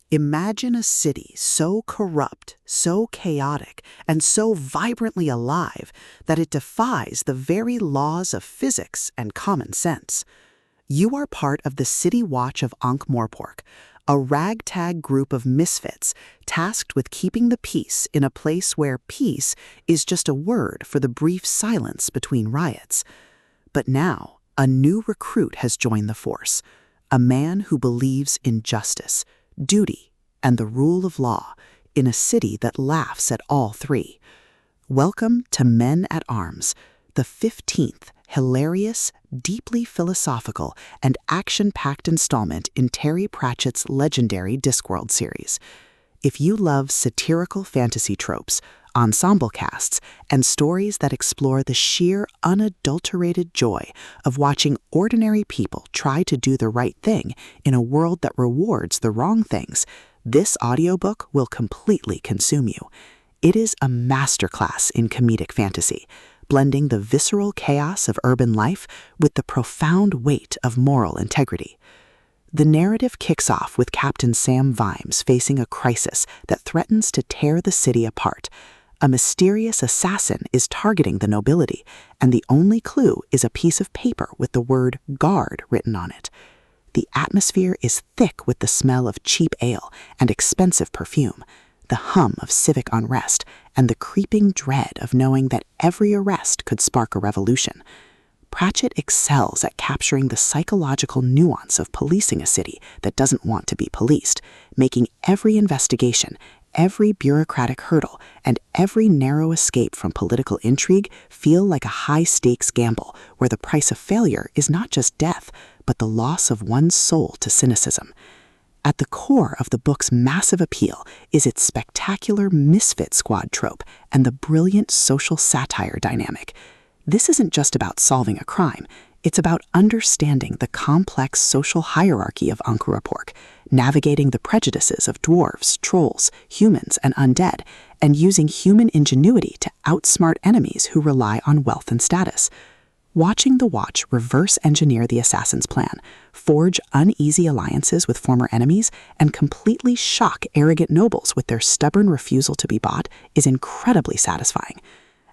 Imagine a city so corrupt, so chaotic, and so vibrantly alive that it defies the very laws of physics and common sense. You are part of the City Watch of Ankh-Morpork, a ragtag group of misfits tasked with keeping the peace in a place where peace is just a word for the brief silence between riots. But now, a new recruit has joined the force, a man who believes in justice, duty, and the rule of law in a city that laughs at all three. Welcome to Men at Arms, the 15th hilarious, deeply philosophical, and action-packed installment in Terry Pratchett's legendary Discworld series. If you love satirical fantasy tropes, ensemble casts, and stories that explore the sheer, unadulterated joy of watching ordinary people try to do the right thing in a world that rewards the wrong things, this audiobook will completely consume you. It is a masterclass in comedic fantasy, blending the visceral chaos of urban life with the profound weight of moral integrity. The narrative kicks off with Captain Sam Vimes facing a crisis that threatens to tear the city apart. A mysterious assassin is targeting the nobility, and the only clue is a piece of paper with the word "guard" written on it. The atmosphere is thick with the smell of cheap ale and expensive perfume, the hum of civic unrest, and the creeping dread of knowing that every arrest could spark a revolution. Pratchett excels at capturing the psychological nuance of policing a city that doesn't want to be policed, making every investigation, every bureaucratic hurdle, and every narrow escape from political intrigue feel like a high-stakes gamble where the price of failure is not just death, but the loss of one's soul to cynicism. At the core of the book's massive appeal is its spectacular Misfit Squad trope and the brilliant social satire dynamic. This isn't just about solving a crime, it's about understanding the complex social hierarchy of Ankh-Morpork, navigating the prejudices of dwarves, trolls, humans, and undead, and using human ingenuity to outsmart enemies who rely on wealth and status. Watching the Watch reverse-engineer the assassin's plan, forge uneasy alliances with former enemies, and completely shock arrogant nobles with their stubborn refusal to be bought is incredibly satisfying.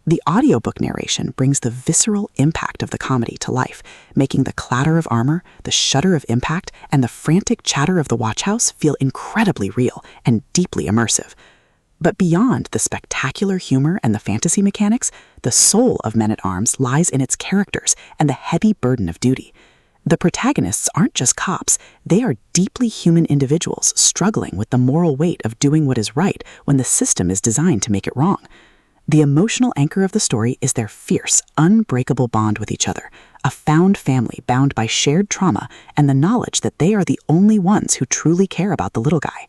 The audiobook narration brings the visceral impact of the comedy to life, making the clatter of armor, the shudder of impact, and the frantic chatter of the watchhouse feel incredibly real and deeply immersive. But beyond the spectacular humor and the fantasy mechanics, the soul of Men at Arms lies in its characters and the heavy burden of duty. The protagonists aren't just cops, they are deeply human individuals struggling with the moral weight of doing what is right when the system is designed to make it wrong. The emotional anchor of the story is their fierce, unbreakable bond with each other, a found family bound by shared trauma and the knowledge that they are the only ones who truly care about the little guy.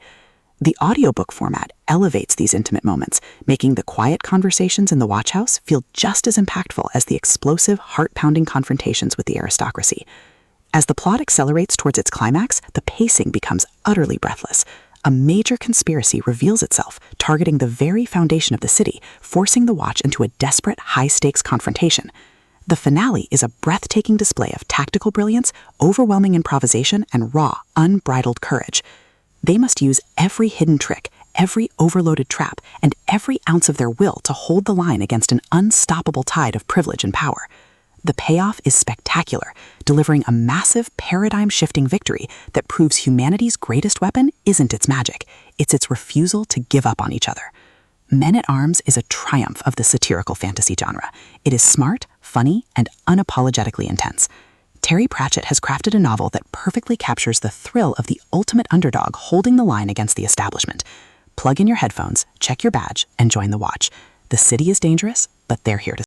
The audiobook format elevates these intimate moments, making the quiet conversations in the watchhouse feel just as impactful as the explosive, heart-pounding confrontations with the aristocracy. As the plot accelerates towards its climax, the pacing becomes utterly breathless. A major conspiracy reveals itself, targeting the very foundation of the city, forcing the Watch into a desperate, high-stakes confrontation. The finale is a breathtaking display of tactical brilliance, overwhelming improvisation, and raw, unbridled courage. They must use every hidden trick, every overloaded trap, and every ounce of their will to hold the line against an unstoppable tide of privilege and power. The payoff is spectacular, delivering a massive, paradigm-shifting victory that proves humanity's greatest weapon isn't its magic, it's its refusal to give up on each other. Men at Arms is a triumph of the satirical fantasy genre. It is smart, funny, and unapologetically intense. Terry Pratchett has crafted a novel that perfectly captures the thrill of the ultimate underdog holding the line against the establishment. Plug in your headphones, check your badge, and join the Watch. The city is dangerous, but they're here to